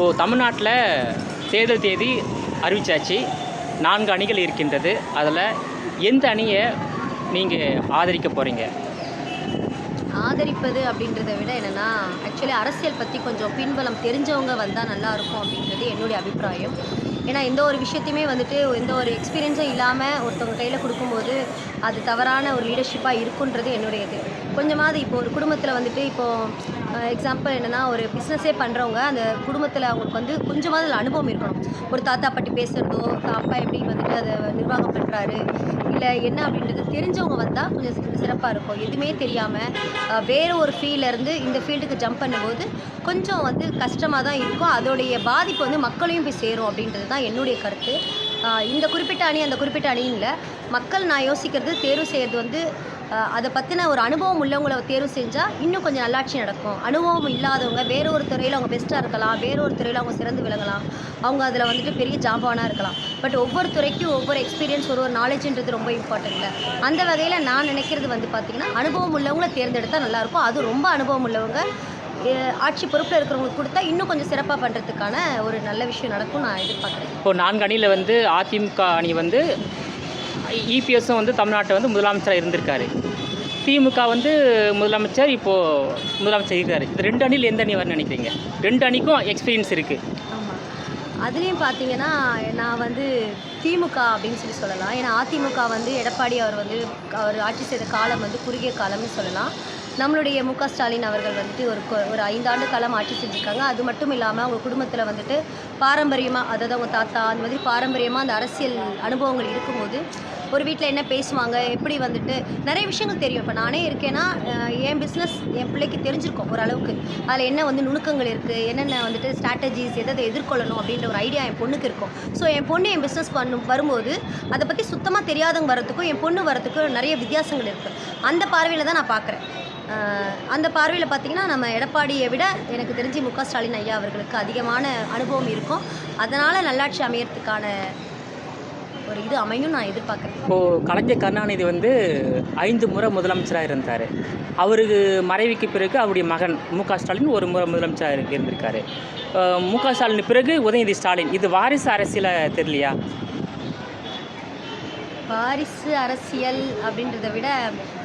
இப்போது தமிழ்நாட்டில் தேர்தல் தேதி அறிவிச்சாச்சு. 4 அணிகள் இருக்கின்றது. அதில் எந்த அணியை நீங்கள் ஆதரிக்க போகிறீங்க? ஆதரிப்பது அப்படின்றத விட என்னென்னா, ஆக்சுவலி அரசியல் பற்றி கொஞ்சம் பின்புலம் தெரிஞ்சவங்க வந்தால் நல்லாயிருக்கும் அப்படின்றது என்னுடைய அபிப்பிராயம். ஏன்னா எந்த ஒரு விஷயத்தையுமே வந்துட்டு எந்த ஒரு எக்ஸ்பீரியன்ஸும் இல்லாமல் ஒருத்தவங்க கையில் கொடுக்கும்போது அது தவறான ஒரு லீடர்ஷிப்பாக இருக்குன்றது என்னுடைய இது. கொஞ்சமாவது இப்போ ஒரு குடும்பத்தில் வந்துட்டு இப்போது எக்ஸாம்பிள் என்னென்னா, ஒரு பிஸ்னஸே பண்ணுறவங்க அந்த குடும்பத்தில் அவங்களுக்கு வந்து கொஞ்சமாவது அதில் அனுபவம் இருக்கணும். ஒரு தாத்தா பாட்டி பேசுகிறதோ, அப்பா எப்படி வந்துட்டு அதை நிர்வாகம் பண்ணுறாரு, இல்லை என்ன அப்படின்றது தெரிஞ்சவங்க வந்தால் கொஞ்சம் சிறப்பாக இருக்கும். எதுவுமே தெரியாமல் வேறு ஒரு ஃபீல்ட்லேருந்து இந்த ஃபீல்டுக்கு ஜம்ப் பண்ணும்போது கொஞ்சம் வந்து கஷ்டமாக தான் இருக்கும். அதோடைய பாதிப்பு வந்து மக்களையும் போய் சேரும் அப்படின்றது தான் என்னுடைய கருத்து. இந்த குறிப்பிட்ட அணி அந்த குறிப்பிட்ட அணின்னு இல்லை, மக்கள் நான் யோசிக்கிறது தேர்வு செய்கிறது வந்து அதை பற்றின ஒரு அனுபவம் உள்ளவங்களை தேர்வு செஞ்சால் இன்னும் கொஞ்சம் நல்லாட்சி நடக்கும். அனுபவம் இல்லாதவங்க வேறு ஒரு துறையில் அவங்க பெஸ்ட்டாக இருக்கலாம், வேறு ஒரு துறையில் அவங்க சிறந்து விளங்கலாம், அவங்க அதில் வந்துட்டு பெரிய ஜாம்பவானாக இருக்கலாம். பட் ஒவ்வொரு துறைக்கும் ஒவ்வொரு எக்ஸ்பீரியன்ஸ் ஒரு நாலேஜ்ன்றது ரொம்ப இம்பார்ட்டன்ட். அந்த வகையில் நான் நினைக்கிறது வந்து பார்த்திங்கன்னா, அனுபவம் உள்ளவங்களை தேர்ந்தெடுத்தால் நல்லாயிருக்கும். அது ரொம்ப அனுபவம் உள்ளவங்க ஆட்சி பொறுப்பில் இருக்கிறவங்களுக்கு கொடுத்தா இன்னும் கொஞ்சம் சிறப்பாக பண்ணுறதுக்கான ஒரு நல்ல விஷயம் நடக்கும் நான் எதிர்பார்க்குறேன். இப்போது 4 அணியில் வந்து அதிமுக அணி வந்து இபிஎஸும் வந்து தமிழ்நாட்டை வந்து முதலமைச்சராக இருந்திருக்காரு. திமுக வந்து முதலமைச்சர் இப்போது முதலமைச்சர் இருக்கார். இது 2 அணியில் எந்த அணி வரணும்னு நினைக்கிறீங்க? 2 அணிக்கும் எக்ஸ்பீரியன்ஸ் இருக்குது. ஆமாம், அதுலேயும் பார்த்தீங்கன்னா நான் வந்து திமுக அப்படின்னு சொல்லலாம். ஏன்னா அதிமுக வந்து எடப்பாடி அவர் ஆட்சி செய்த காலம் வந்து குறுகிய காலம்னு சொல்லலாம். நம்மளுடைய மு க ஸ்டாலின் அவர்கள் வந்துட்டு ஒரு 5 ஆண்டு காலம் ஆட்சி செஞ்சுருக்காங்க. அது மட்டும் இல்லாமல் அவங்க குடும்பத்தில் வந்துட்டு பாரம்பரியமாக, அதாவது அவங்க தாத்தா அந்த மாதிரி பாரம்பரியமாக அந்த அரசியல் அனுபவங்கள் இருக்கும்போது ஒரு வீட்டில் என்ன பேசுவாங்க, எப்படி வந்துட்டு நிறைய விஷயங்கள் தெரியும். இப்போ நானே இருக்கேன்னா என் பிஸ்னஸ் என் பிள்ளைக்கு தெரிஞ்சிருக்கும் ஓரளவுக்கு. அதில் என்ன வந்து நுணுக்கங்கள் இருக்குது, என்னென்ன வந்துட்டு ஸ்ட்ராட்டஜிஸ் எதை எதிர்கொள்ளணும் அப்படின்ற ஒரு ஐடியா என் பொண்ணுக்கு இருக்கும். ஸோ என் பொண்ணு என் பிஸ்னஸ் வரும்போது அதை பற்றி சுத்தமாக தெரியாதவங்க வரத்துக்கும் என் பொண்ணு வரத்துக்கும் நிறைய வித்தியாசங்கள் இருக்குது. அந்த பார்வையில் தான் நான் பார்க்குறேன். அந்த பார்வையில் பார்த்திங்கன்னா, நம்ம எடப்பாடியை விட எனக்கு தெரிஞ்சு மு க ஸ்டாலின் ஐயா அவர்களுக்கு அதிகமான அனுபவம் இருக்கும். அதனால் நல்லாட்சி அமையறதுக்கான ஒரு இது அமையும் நான் எதிர்பார்க்குறேன். இப்போது கலைஞர் கருணாநிதி வந்து 5 முறை முதலமைச்சராக இருந்தார். அவருக்கு மறைவுக்கு பிறகு அவருடைய மகன் மு க ஸ்டாலின் ஒரு முறை முதலமைச்சராக இருந்திருக்காரு. மு க ஸ்டாலின் பிறகு உதயநிதி ஸ்டாலின். இது வாரிசு அரசியலாக தெரியலையா? வாரிசு அரசியல் அப்படின்றத விட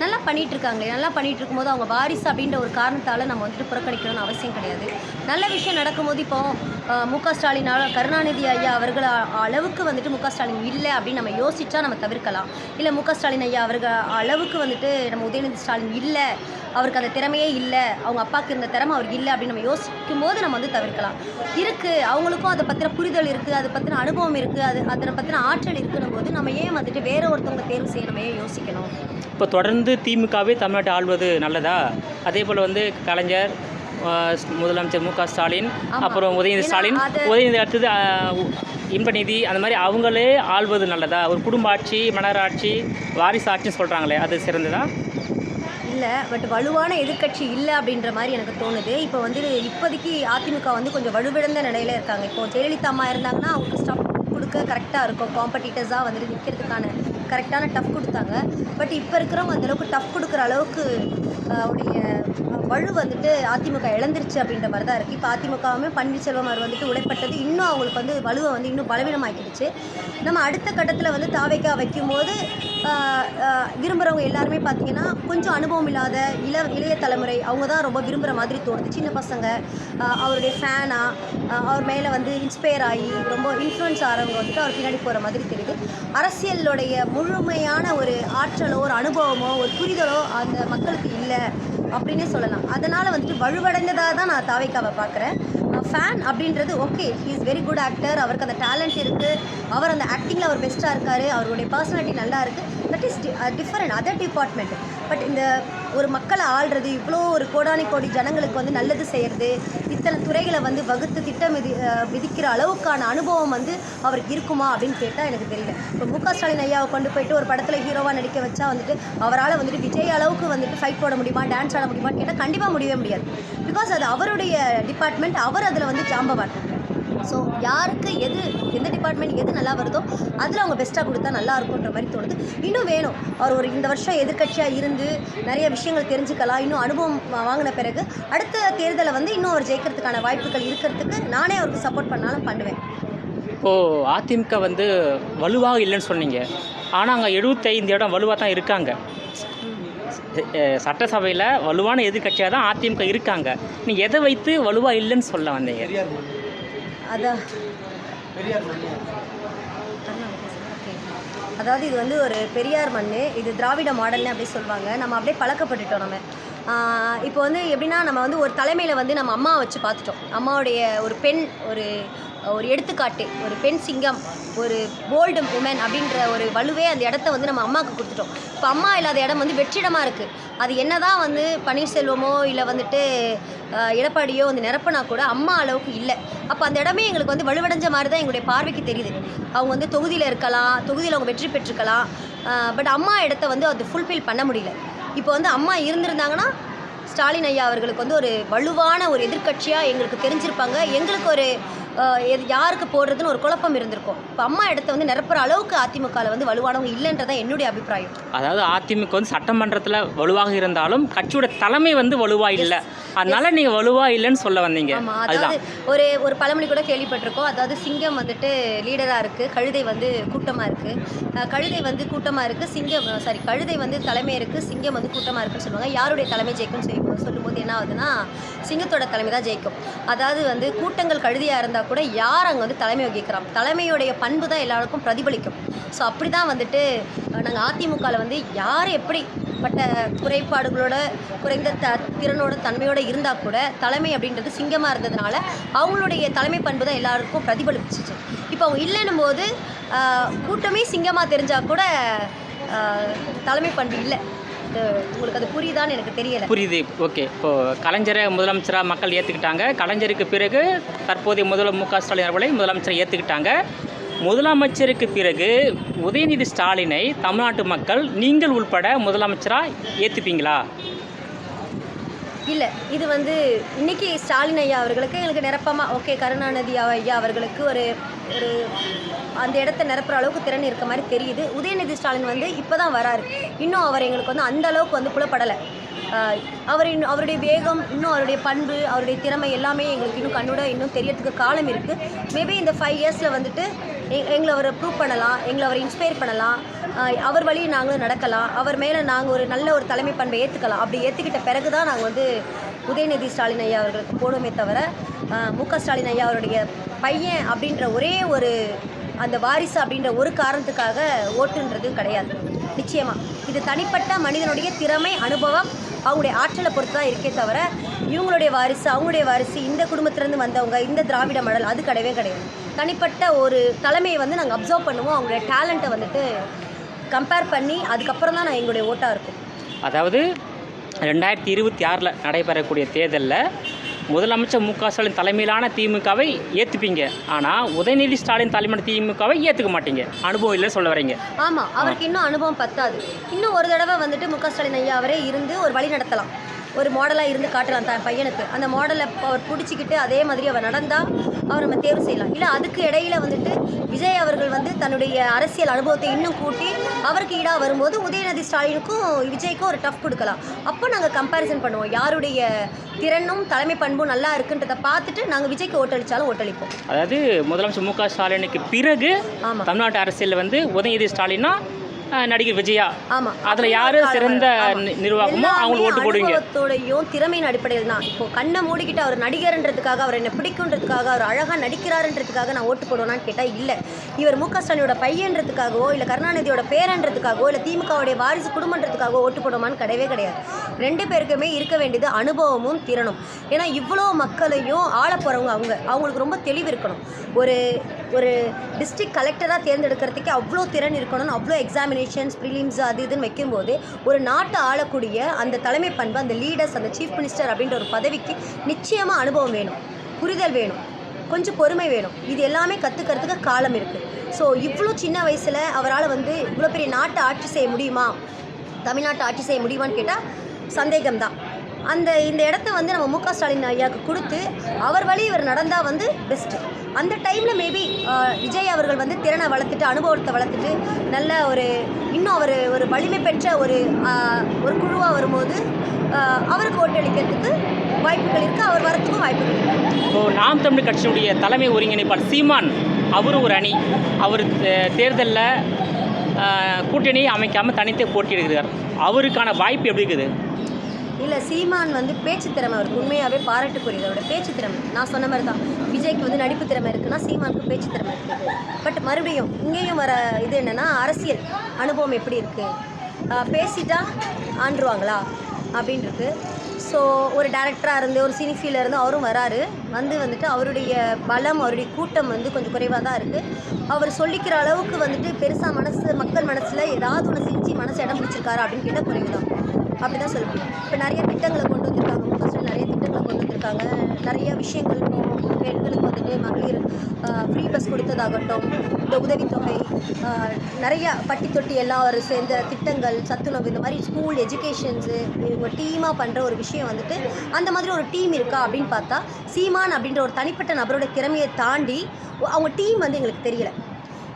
நல்லா பண்ணிகிட்ருக்காங்களே. நல்லா பண்ணிகிட்டு இருக்கும்போது அவங்க வாரிசு அப்படின்ற ஒரு காரணத்தால் நம்ம வந்துட்டு புறக்கணிக்கணும்னு அவசியம் கிடையாது. நல்ல விஷயம் நடக்கும்போது இப்போ மு க ஸ்டாலினால் கருணாநிதி ஐயா அவர்கள் அளவுக்கு வந்துட்டு மு க ஸ்டாலின் இல்லை அப்படின்னு நம்ம யோசித்தா நம்ம தவிர்க்கலாம். இல்லை மு க ஸ்டாலின் ஐயா அவர்கள் அளவுக்கு வந்துட்டு நம்ம உதயநிதி ஸ்டாலின் இல்லை, அவருக்கு அந்த திறமையே இல்லை, அவங்க அப்பாவுக்கு இருந்த திறமை அவருக்கு இல்லை அப்படின்னு நம்ம யோசிக்கும் போது நம்ம வந்து தவிர்க்கலாம். இருக்குது, அவங்களுக்கும் அதை பற்றின புரிதல் இருக்குது, அதை பற்றின அனுபவம் இருக்குது, அதை பற்றின ஆற்றல் இருக்குன்னும் போது நம்ம ஏன் வந்துட்டு வேற ஒருத்தவங்க தேர்வு செய்ய நம்ம ஏன் யோசிக்கணும்? இப்போ தொடர்ந்து திமுகவே தமிழ்நாட்டை ஆள்வது நல்லதா? அதே போல் வந்து கலைஞர், முதலமைச்சர் மு க ஸ்டாலின், அப்புறம் உதயநிதி ஸ்டாலின், உதயநிதி அடுத்தது இன்பநிதி, அந்த மாதிரி அவங்களே ஆள்வது நல்லதா? ஒரு குடும்ப ஆட்சி, மன்னராட்சி, வாரிசு ஆட்சின்னு சொல்கிறாங்களே, அது சிறந்ததா? இல்லை, பட் வலுவான எதிர்க்கட்சி இல்லை அப்படின்ற மாதிரி எனக்கு தோணுது. இப்போ வந்து இப்போதைக்கு அதிமுக வந்து கொஞ்சம் வலுவிழந்த நிலையில் இருக்காங்க. இப்போது ஜெயலலிதா அம்மா இருந்தாங்கன்னா அவங்களுக்கு ஸ்டஃப் கொடுக்க கரெக்டாக இருக்கும், காம்படிட்டர்ஸாக வந்துட்டு நிற்கிறதுக்கான கரெக்டான டஃப் கொடுத்தாங்க. பட் இப்போ இருக்கிறவங்க அந்தளவுக்கு டஃப் கொடுக்குற அளவுக்கு அவருடைய வலு வந்துட்டு அதிமுக இழந்துருச்சு அப்படின்ற மாதிரி தான் இருக்குது. இப்போ அதிமுகவுமே பன்னீர்செல்வம் அவர் வந்துட்டு உடைப்பட்டது இன்னும் அவங்களுக்கு வந்து வலுவை வந்து இன்னும் பலவீனமாக்கிடுச்சு. நம்ம அடுத்த கட்டத்தில் வந்து தாவேக்கா வைக்கும்போது விரும்புகிறவங்க எல்லாருமே பார்த்திங்கன்னா கொஞ்சம் அனுபவம் இல்லாத இளைய தலைமுறை அவங்க தான் ரொம்ப விரும்புகிற மாதிரி தோணுது. சின்ன பசங்க அவருடைய ஃபேனாக அவர் மேலே வந்து இன்ஸ்பயர் ஆகி ரொம்ப இன்ஃப்ளூயன்ஸ் ஆகிறவங்க வந்துட்டு அவர் பின்னாடி போகிற மாதிரி தெரியுது. அரசியலுடைய முழுமையான ஒரு ஆற்றலோ ஒரு அனுபவமோ ஒரு புரிதலோ அந்த மக்களுக்கு இல்லை அப்படின்னே சொல்லலாம். அதனால் வந்துட்டு வலுவடைந்ததாக தான் நான் தாவேக்காவை பார்க்குறேன். ஃபேன் அப்படின்றது okay, he is very good actor, அவருக்கு அந்த டேலண்ட் இருக்குது, அவர் அந்த ஆக்டிங்கில் அவர் பெஸ்ட்டாக இருக்கார், அவருடைய பர்சனாலிட்டி நல்லா இருக்குது, that is different other department. But இந்த ஒரு மக்களை ஆள்றது, இவ்வளோ ஒரு கோடானி கோடி ஜனங்களுக்கு வந்து நல்லது செய்கிறது, இத்தனை துறைகளை வந்து வகுத்து திட்டம் விதிக்கிற அளவுக்கான அனுபவம் வந்து அவருக்கு இருக்குமா அப்படின்னு கேட்டால் எனக்கு தெரியல. இப்போ மு க ஸ்டாலின் ஐயாவை கொண்டு போயிட்டு ஒரு படத்தில் ஹீரோவாக நடிக்க வச்சா வந்துட்டு அவரால் வந்துட்டு விஜய் அளவுக்கு வந்துட்டு ஃபைட் போட முடியுமா, டான்ஸ் ஆட முடியுமான்னு கேட்டால் கண்டிப்பாக முடியவே முடியாது. பிகாஸ் அது அவருடைய டிபார்ட்மெண்ட், அவர் அதில் வந்து ஜாம்பவான். ஸோ யாருக்கு எந்த டிபார்ட்மெண்ட் எது நல்லா வருதோ அதில் அவங்க பெஸ்ட்டாக கொடுத்தா நல்லா இருக்குன்ற மாதிரி தோணுது. இன்னும் வேணும், அவர் ஒரு இந்த வருஷம் எதிர்க்கட்சியாக இருந்து நிறைய விஷயங்கள் தெரிஞ்சுக்கலாம். இன்னும் அனுபவம் வாங்கின பிறகு அடுத்த தேர்தலை வந்து இன்னும் அவர் ஜெயிக்கிறதுக்கான வாய்ப்புகள் இருக்கிறதுக்கு நானே அவருக்கு சப்போர்ட் பண்ணாலும் பண்ணுவேன். இப்போது அதிமுக வந்து வலுவாக இல்லைன்னு சொன்னீங்க, ஆனால் அங்கே 75 இடம் வலுவாக தான் இருக்காங்க. சட்டசபையில் வலுவான எதிர்க்கட்சியாக தான் அதிமுக இருக்காங்க. நீங்கள் எதை வைத்து வலுவாக இல்லைன்னு சொல்ல வந்தீங்க? அதான் அதாவது இது வந்து ஒரு பெரியார் மண், இது திராவிட மாடல்னு அப்படி சொல்லுவாங்க. நம்ம அப்படியே பழக்கப்பட்டுட்டோம். நம்ம இப்போ வந்து எப்படின்னா, நம்ம வந்து ஒரு தலைமையில் வந்து நம்ம அம்மா வச்சு பார்த்துட்டோம். அம்மாவுடைய ஒரு பெண், ஒரு எடுத்துக்காட்டு, ஒரு பெண் சிங்கம், ஒரு போல்டு உமன் அப்படின்ற ஒரு வலுவே அந்த இடத்த வந்து நம்ம அம்மாவுக்கு கொடுத்துட்டோம். இப்போ அம்மா இல்லாத இடம் வந்து வெற்றிடமாக இருக்குது. அது என்ன தான் வந்து பன்னீர்செல்வமோ இல்லை வந்துட்டு எடப்பாடியோ வந்து நிரப்பினா கூட அம்மா அளவுக்கு இல்லை. அப்போ அந்த இடமே எங்களுக்கு வந்து வலுவடைஞ்ச மாதிரி தான் எங்களுடைய பார்வைக்கு தெரியுது. அவங்க வந்து தொகுதியில் இருக்கலாம், தொகுதியில் அவங்க வெற்றி பெற்றுக்கலாம், பட் அம்மா இடத்த வந்து அது ஃபுல்ஃபில் பண்ண முடியல. இப்போ வந்து அம்மா இருந்திருந்தாங்கன்னா ஸ்டாலின் ஐயா அவர்களுக்கு வந்து ஒரு வலுவான ஒரு எதிர்க்கட்சியாக எங்களுக்கு தெரிஞ்சிருப்பாங்க. எங்களுக்கு ஒரு யாருக்கு போடுறதுன்னு ஒரு குழப்பம் இருந்திருக்கும். இப்போ அம்மா இடத்த வந்து நிரப்புற அளவுக்கு அதிமுகவில் வந்து வலுவானவங்க இல்லைன்றதான் என்னுடைய அபிப்பிராயம். அதாவது அதிமுக வந்து சட்டமன்றத்தில் வலுவாக இருந்தாலும் கட்சியோட தலைமை வந்து வலுவாக இல்லை, அதனால நீங்கள் வலுவாக இல்லைன்னு சொல்ல வந்தீங்க. ஆமாம், அதாவது ஒரு பழமொழி கூட கேள்விப்பட்டிருக்கோம். அதாவது சிங்கம் வந்துட்டு லீடராக இருக்குது, கழுதை வந்து கூட்டமாக இருக்குது. கழுதை வந்து கூட்டமாக இருக்குது, கழுதை வந்து தலைமை இருக்குது, சிங்கம் வந்து கூட்டமாக இருக்குன்னு சொல்லுவாங்க. யாருடைய தலைமை ஜெயிக்கும்னு சொல்லும்போது என்ன ஆகுதுன்னா, சிங்கத்தோட தலைமை தான் ஜெயிக்கும். அதாவது வந்து கூட்டங்கள் கழுதியாக இருந்தால் கூட யார் அங்கே வந்து தலைமை வகிக்கிறான், தலைமையுடைய பண்பு தான் எல்லாருக்கும் பிரதிபலிக்கும். ஸோ அப்படி தான் வந்துட்டு நாங்கள் அதிமுகவில் வந்து யார் எப்படிப்பட்ட குறைபாடுகளோட குறைந்த திறனோட தன்மையோடு இருந்தால் கூட தலைமை அப்படின்றது சிங்கமாக இருந்ததுனால அவங்களுடைய தலைமை பண்பு தான் எல்லாருக்கும் பிரதிபலிச்சிச்சு. இப்போ அவங்க இல்லைன்னும் போது கூட்டமே சிங்கமாக தெரிஞ்சால் கூட தலைமை பண்பு இல்லை. உங்களுக்கு அது புரியுதான்னு எனக்கு தெரியல. புரியுது. ஓகே, இப்போது கலைஞரை முதலமைச்சராக மக்கள் ஏற்றுக்கிட்டாங்க. கலைஞருக்கு பிறகு தற்போதைய மு.க. ஸ்டாலின் அவர்களை முதலமைச்சரை ஏற்றுக்கிட்டாங்க. முதலமைச்சருக்கு பிறகு உதயநிதி ஸ்டாலினை தமிழ்நாட்டு மக்கள் நீங்கள் உள்பட முதலமைச்சராக ஏற்றுப்பீங்களா? இல்லை, இது வந்து இன்றைக்கி ஸ்டாலின் ஐயா அவர்களுக்கு எங்களுக்கு நிரப்பமாக ஓகே, கருணாநிதி ஐயா அவர்களுக்கு ஒரு அந்த இடத்த நிரப்புற அளவுக்கு திறன் இருக்க மாதிரி தெரியுது. உதயநிதி ஸ்டாலின் வந்து இப்போ தான் வராரு. இன்னும் அவர் எங்களுக்கு வந்து அந்த அளவுக்கு வந்து புலப்படலை. அவருடைய வேகம், இன்னும் அவருடைய பண்பு, அவருடைய திறமை எல்லாமே எங்களுக்கு இன்னும் கண்ணோட இன்னும் தெரியறதுக்கு காலம் இருக்குது. மேபி இந்த 5 இயர்ஸில் வந்துட்டு எங்களை அவரை ப்ரூவ் பண்ணலாம், எங்களை அவரை இன்ஸ்பயர் பண்ணலாம், அவர் வழியை நாங்களும் நடக்கலாம், அவர் மேலே நாங்கள் ஒரு நல்ல ஒரு தலைமை பண்பை ஏற்றுக்கலாம். அப்படி ஏற்றுக்கிட்ட பிறகு தான் நாங்கள் வந்து உதயநிதி ஸ்டாலின் ஐயா அவர்களுக்கு போடுவோமே தவிர மு.க. ஸ்டாலின் ஐயா அவருடைய பையன் அப்படின்ற ஒரே ஒரு அந்த வாரிசு அப்படின்ற ஒரு காரணத்துக்காக ஓட்டுன்றது கிடையாது. நிச்சயமாக இது தனிப்பட்ட மனிதனுடைய திறமை, அனுபவம், அவங்களுடைய ஆற்றலை பொறுத்து தான் இருக்கே தவிர இவங்களுடைய வாரிசு, அவங்களுடைய வாரிசு, இந்த குடும்பத்திலேருந்து வந்தவங்க, இந்த திராவிட மடல் அது கிடையவே கிடையாது. தனிப்பட்ட ஒரு தலைமையை வந்து நாங்கள் அப்சர்வ் பண்ணுவோம், அவங்களுடைய டேலண்ட்டை வந்துட்டு கம்பேர் பண்ணி அதுக்கப்புறம் தான் நான் எங்களுடைய ஓட்டாக இருக்கும். அதாவது 2026 நடைபெறக்கூடிய தேர்தலில் முதலமைச்சர் மு.க. ஸ்டாலின் தலைமையிலான திமுகவை ஏற்றுப்பீங்க, ஆனால் உதயநிதி ஸ்டாலின் தலைமையிலான திமுகவை ஏற்றுக்க மாட்டீங்க. அனுபவம் இல்லைன்னு சொல்ல வரீங்க. ஆமாம், அவருக்கு இன்னும் அனுபவம் பத்தாது. இன்னும் ஒரு தடவை வந்துட்டு மு.க. ஸ்டாலின் ஐயா அவரே இருந்து ஒரு வழி நடத்தலாம், ஒரு மாடலாக இருந்து காட்டலாம் தான் பையனுக்கு. அந்த மாடலை அவர் பிடிச்சிக்கிட்டு அதே மாதிரி அவர் நடந்தால் அவர் நம்ம தேர்வு செய்யலாம். இல்லை அதுக்கு இடையில வந்துட்டு விஜய் அவர்கள் வந்து தன்னுடைய அரசியல் அனுபவத்தை இன்னும் கூட்டி அவருக்கு ஈடாக வரும்போது உதயநிதி ஸ்டாலினுக்கும் விஜய்க்கும் ஒரு டஃப் கொடுக்கலாம். அப்போ நாங்கள் கம்பேரிசன் பண்ணுவோம், யாருடைய திறனும் தலைமை பண்பும் நல்லா இருக்குன்றதை பார்த்துட்டு நாங்கள் விஜய்க்கு ஓட்டளித்தாலும் ஓட்டளிப்போம். அதாவது முதலமைச்சர் மு.க. ஸ்டாலினுக்கு பிறகு தமிழ்நாட்டு அரசியலில் வந்து உதயநிதி ஸ்டாலினா நடிகர் விஜயா, ஆமாம், அதில் யார் சிறந்த நிர்வாகமோ அவங்களுக்கு ஓட்டு போடுவீங்க. அனுபவத்தோடையும் திறமையின் அடிப்படையில் தான். இப்போ கண்ணை மூடிக்கிட்டு அவர் நடிகர்ன்றதுக்காக, அவர் என்ன பிடிக்குன்றதுக்காக, அவர் அழகாக நடிக்கிறாருன்றதுக்காக நான் ஓட்டு போடுவேனான்னு கேட்டால் இல்லை. இவர் மு.க. ஸ்டாலினோட பையன்றதுக்காகவோ இல்லை கருணாநிதியோட பேரன்றதுக்காகவோ இல்லை திமுகவுடைய வாரிசு குடும்பன்றதுக்காகவோ ஓட்டு போடுவான்னு கிடையவே கிடையாது. 2 பேருக்குமே இருக்க வேண்டியது அனுபவமும் திறனும். ஏன்னா இவ்வளோ மக்களையும் ஆள போகிறவங்க அவங்களுக்கு ரொம்ப தெளிவு இருக்கணும். ஒரு டிஸ்ட்ரிக்ட் கலெக்டராக தேர்ந்தெடுக்கிறதுக்கு அவ்வளோ திறன் இருக்கணும்னு அவ்வளோ எக்ஸாமினேஷன்ஸ், ப்ரிலிம்ஸ் அது இதுன்னு வைக்கும்போது ஒரு நாட்டை ஆளக்கூடிய அந்த தலைமை பண்பு, அந்த லீடர்ஸ், அந்த சீஃப் மினிஸ்டர் அப்படின்ற ஒரு பதவிக்கு நிச்சயமாக அனுபவம் வேணும், புரிதல் வேணும், கொஞ்சம் பொறுமை வேணும். இது எல்லாமே கற்றுக்கிறதுக்கு காலம் இருக்குது. ஸோ இவ்வளோ சின்ன வயசில் அவரால் வந்து இவ்வளோ பெரிய நாட்டை ஆட்சி செய்ய முடியுமா, தமிழ்நாட்டை ஆட்சி செய்ய முடியுமான்னு கேட்டால் சந்தேகம்தான். இந்த இடத்த வந்து நம்ம மு.க. ஸ்டாலின் ஐயாவுக்கு கொடுத்து அவர் வழி இவர் நடந்தால் வந்து பெஸ்ட்டு. அந்த டைமில் மேபி விஜய் அவர்கள் வந்து திறனை வளர்த்துட்டு அனுபவத்தை வளர்த்துட்டு நல்ல இன்னும் அவர் ஒரு வலிமை பெற்ற ஒரு குழுவாக வரும்போது அவருக்கு ஓட்டளிக்கிறதுக்கு வாய்ப்புகள் இருக்குது, அவர் வரத்துக்கும் வாய்ப்புகள் இருக்குது. இப்போது நாம் தமிழ் கட்சியினுடைய தலைமை ஒருங்கிணைப்பாளர் சீமான் அவர் ஒரு அணி, அவர் தேர்தலில் கூட்டணியை அமைக்காமல் தனித்தே போட்டியிடுகிறார். அவருக்கான வாய்ப்பு எப்படி இருக்குது? இல்லை, சீமான் வந்து பேச்சு திறமை அவருக்கு உண்மையாகவே பாராட்டுக்குரியது. அவரோட பேச்சு திறமை நான் சொன்ன மாதிரி தான். விஜய்க்கு வந்து நடிப்பு திறமை இருக்குன்னா சீமானுக்கு பேச்சு திறமை இருக்குது. பட் மறுபடியும் இங்கேயும் வர இது என்னென்னா அரசியல் அனுபவம் எப்படி இருக்குது, பேசிட்டா ஆண்டுருவாங்களா அப்படின்ட்டு. ஸோ ஒரு டேரக்டராக இருந்து ஒரு சினிஃபீல்டில் இருந்து அவரும் வராரு. வந்துட்டு அவருடைய பலம் அவருடைய கூட்டம் வந்து கொஞ்சம் குறைவாக தான் இருக்குது. அவர் சொல்லிக்கிற அளவுக்கு வந்துட்டு பெருசாக மக்கள் மனசில் ஏதாவது ஒன்று செஞ்சு மனசு இடம் பிடிச்சிருக்காரு அப்படின்னு கேட்டால் குறைவு தான். அப்படி தான் சொல்ல முடியும். இப்போ நிறைய திட்டங்களை கொண்டு வந்திருக்காங்க, மு.க. நிறைய திட்டங்களை கொண்டு வந்திருக்காங்க. நிறைய விஷயங்கள் பெண்களுக்கு வந்துட்டு மகளிர் ஃப்ரீ பஸ் கொடுத்ததாகட்டும், இந்த உதவித்தொகை, நிறைய பட்டி தொட்டி எல்லாம் ஒரு சேர்ந்த திட்டங்கள், சத்துணவு, இந்த மாதிரி ஸ்கூல் எஜுகேஷன்ஸு இவங்க டீமாக பண்ணுற ஒரு விஷயம் வந்துட்டு அந்த மாதிரி ஒரு டீம் இருக்கா அப்படின்னு பார்த்தா சீமான் அப்படின்ற ஒரு தனிப்பட்ட நபரோட திறமையை தாண்டி அவங்க டீம் வந்து எங்களுக்கு தெரியலை.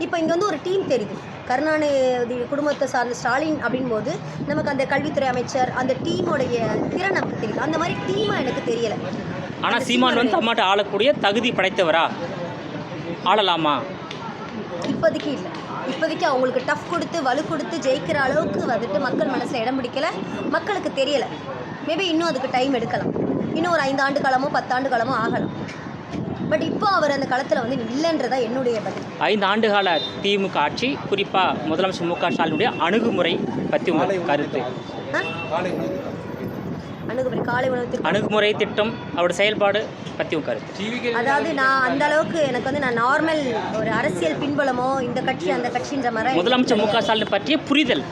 இப்போ இங்கே வந்து ஒரு டீம் தெரியுது. கருணாநிதி குடும்பத்தை சார்ந்த ஸ்டாலின் அப்படின்போது நமக்கு அந்த கல்வித்துறை அமைச்சர் அந்த டீமோடைய திறன் நமக்கு தெரியுது. அந்த மாதிரி டீமாக எனக்கு தெரியலை. ஆனால் சீமான் வந்து அம்மாட்ட ஆளக்கூடிய தகுதி படைத்தவரா? ஆளலாமா? இப்போதைக்கு இல்லை. இப்போதைக்கு அவங்களுக்கு டஃப் கொடுத்து வலு கொடுத்து ஜெயிக்கிற அளவுக்கு வந்துட்டு மக்கள் மனசில் இடம் பிடிக்கலை, மக்களுக்கு தெரியலை. மேபி இன்னும் அதுக்கு டைம் எடுக்கலாம். இன்னும் ஒரு 5 ஆண்டு காலமோ 10 ஆண்டு காலமோ ஆகலாம். பட் இப்போ அவர் அந்த களத்தில் வந்து இல்லைன்றதா என்னுடைய பதில். 5 ஆண்டு கால திமுக ஆட்சி, குறிப்பாக முதலமைச்சர் மு.க. ஸ்டாலினுடைய அணுகுமுறை பற்றி உங்கள் கருத்து? அணுகுமுறை திட்டம் அவரோட செயல்பாடு பற்றி உங்கள் கருத்து? அதாவது நான் அந்த அளவுக்கு எனக்கு வந்து நான் நார்மல் ஒரு அரசியல் பின்புலமோ இந்த கட்சி அந்த கட்சின்ற மாதிரி முதலமைச்சர் மு.க. ஸ்டாலின் பற்றிய புரிதல்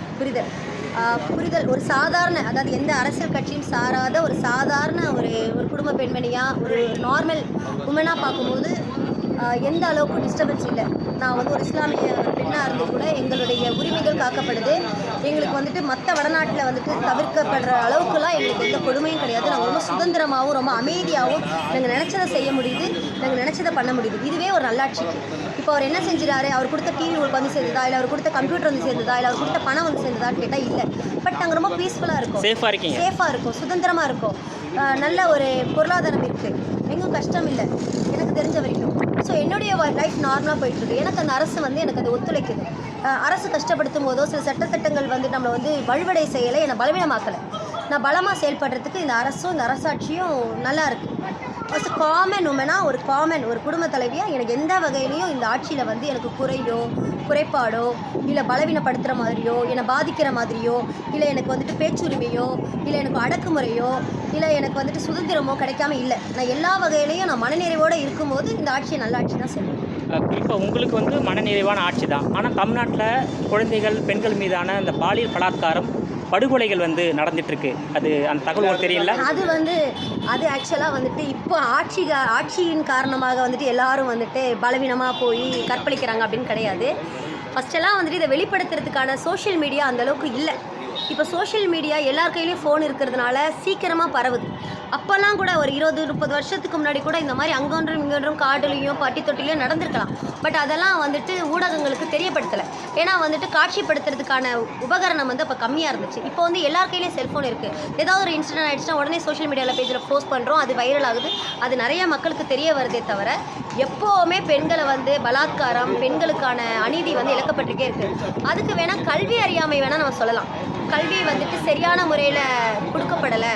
ஒரு சாதாரண, அதாவது எந்த அரசியல் கட்சியும் சாராத ஒரு சாதாரண ஒரு குடும்ப பெண்மணியாக ஒரு நார்மல் உமனாக பார்க்கும்போது எந்த அளவுக்கு டிஸ்டர்பன்ஸ் இல்லை. நான் வந்து ஒரு இஸ்லாமிய பெண்ணாக இருந்து கூட எங்களுடைய உரிமைகள் காக்கப்படுது. எங்களுக்கு வந்துட்டு மற்ற வடநாட்டில் வந்துட்டு தவிர்க்கப்படுற அளவுக்குலாம் எங்களுக்கு எந்த கொடுமையும் கிடையாது. நாங்கள் ரொம்ப சுதந்திரமாகவும் ரொம்ப அமைதியாகவும் நாங்கள் நினச்சதை செய்ய முடியுது, நாங்கள் நினச்சதை பண்ண முடியுது. இதுவே ஒரு நல்லாட்சிக்கு. இப்போ அவர் என்ன செஞ்சிடாரு, அவர் கொடுத்த டிவி உங்களுக்கு வந்து சேர்ந்ததா, இல்லை அவர் கொடுத்த கம்ப்யூட்டர் வந்து சேர்ந்ததா, இல்லை அவர் கொடுத்த பணம் வந்து சேர்ந்ததான்னு கேட்டால் இல்லை. பட் நாங்கள் ரொம்ப பீஸ்ஃபுல்லாக இருக்கோம், சேஃபாக இருக்கும், சுதந்திரமாக இருக்கும், நல்ல ஒரு பொருளாதாரம் இருக்குது, எங்கும் கஷ்டம் இல்லை எனக்கு தெரிஞ்ச வரைக்கும். ஸோ என்னுடைய லைஃப் நார்மலாக போயிட்டுருக்கு. எனக்கு அந்த அரசு வந்து எனக்கு அது ஒத்துழைக்குது. அரசு கஷ்டப்படுத்தும் போதோ சில சட்டத்திட்டங்கள் வந்து நம்மளை வந்து வலுவடை செய்யலை, என்னை பலவீனமாக்கலை. நான் பலமாக செயல்படுறதுக்கு இந்த அரசும் இந்த அரசாட்சியும் நல்லா இருக்குது. ஃபஸ்ட்டு காமன் உமனாக ஒரு குடும்ப தலைவியாக எனக்கு எந்த வகையிலையும் இந்த ஆட்சியில் வந்து எனக்கு குறைபாடோ இல்லை பலவீனப்படுத்துகிற மாதிரியோ, என்னை பாதிக்கிற மாதிரியோ, இல்லை எனக்கு வந்துட்டு பேச்சுரிமையோ, இல்லை எனக்கு அடக்குமுறையோ, இல்லை எனக்கு வந்துட்டு சுதந்திரமோ கிடைக்காம இல்லை. நான் எல்லா வகையிலையும் நான் மனநிறைவோடு இருக்கும்போது இந்த ஆட்சியை நல்ல ஆட்சி தான் சொல்லுவேன். இப்போ உங்களுக்கு வந்து மனநிறைவான ஆட்சி தான். ஆனால் தமிழ்நாட்டில் குழந்தைகள் பெண்கள் மீதான இந்த பாலியல் பலாத்காரம் படுகொலைகள் வந்து நடந்துட்டுருக்கு. அது அந்த தகவல் உங்களுக்கு தெரியல? அது ஆக்சுவலாக வந்துட்டு இப்போ ஆட்சியின் காரணமாக வந்துட்டு எல்லாரும் வந்துட்டு பலவீனமாக போய் கற்பழிக்கிறாங்க அப்படின்னு கிடையாது. ஃபஸ்ட்டெல்லாம் வந்துட்டு இதை வெளிப்படுத்துறதுக்கான சோஷியல் மீடியா அந்தளவுக்கு இல்லை. இப்போ சோஷியல் மீடியா எல்லார் கையிலையும் ஃபோன் இருக்கிறதுனால சீக்கிரமாக பரவுது. அப்போல்லாம் கூட ஒரு 20-30 வருஷத்துக்கு முன்னாடி கூட இந்த மாதிரி அங்கொன்றும் இங்கொன்றும் காடுலையும் பட்டி தொட்டிலையும் நடந்திருக்கலாம். பட் அதெல்லாம் வந்துட்டு ஊடகங்களுக்கு தெரியப்படுத்தலை. ஏன்னா வந்துட்டு காட்சிப்படுத்துறதுக்கான உபகரணம் வந்து அப்போ கம்மியாக இருந்துச்சு. இப்போ வந்து எல்லார் கையிலையும் செல்ஃபோன் இருக்குது. ஏதாவது ஒரு இன்சிடென்ட் ஆகிடுச்சுன்னா உடனே சோஷியல் மீடியாவில் பேஜில் போஸ்ட் பண்ணுறோம், அது வைரல் ஆகுது, அது நிறைய மக்களுக்கு தெரிய வருதே தவிர எப்போவுமே பெண்களை வந்து பலாத்காரம், பெண்களுக்கான அநீதி வந்து இழக்கப்பட்டிருக்கே இருக்குது. அதுக்கு வேணால் கல்வி அறியாமை வேணால் நம்ம சொல்லலாம். கல்வி வந்துட்டு சரியான முறையில் கொடுக்கப்படலை.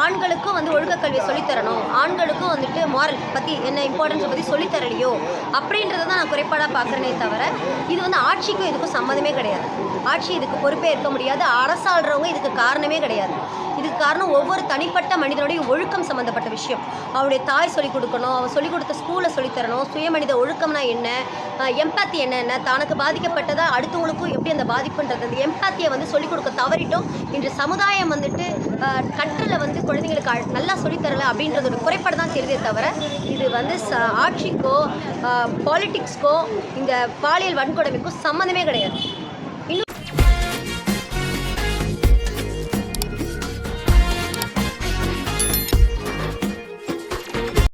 ஆண்களுக்கும் வந்து ஒழுக்க கல்வியை சொல்லித்தரணும், ஆண்களுக்கும் வந்துட்டு மாரல் பற்றி என்ன இம்பார்ட்டன்ஸை பற்றி சொல்லித்தரலையோ அப்படின்றத தான் நான் குறைபாடாக பார்க்குறேனே தவிர இது வந்து ஆட்சிக்கும் இதுக்கும் சம்மந்தமே கிடையாது. ஆட்சி இதுக்கு பொறுப்பே இருக்க முடியாது, அரசாள்றவங்க இதுக்கு காரணமே கிடையாது. இதுக்கு காரணம் ஒவ்வொரு தனிப்பட்ட மனிதனுடைய ஒழுக்கம் சம்மந்தப்பட்ட விஷயம். அவனுடைய தாய் சொல்லிக் கொடுக்கணும், அவன் சொல்லிக் கொடுத்த ஸ்கூலை சொல்லித்தரணும், சுயமனித ஒழுக்கம்னா என்ன, எம்பாத்தி என்ன, தனக்கு பாதிக்கப்பட்டதா அடுத்தவங்களுக்கும் எப்படி அந்த பாதிப்புன்றது, அந்த எம்பாத்தியை வந்து சொல்லிக் கொடுக்க தவறிட்டோம். இன்று சமுதாயம் வந்துட்டு கற்றலை வந்து குழந்தைங்களுக்கு நல்லா சொல்லித்தரலை அப்படின்றதோட குறைபாடு தான் தெரியுதே தவிர இது வந்து ஆட்சிக்கோ பாலிட்டிக்ஸ்க்கோ இந்த பாலியல் வன்கொடுமைக்கோ சம்மந்தமே கிடையாது.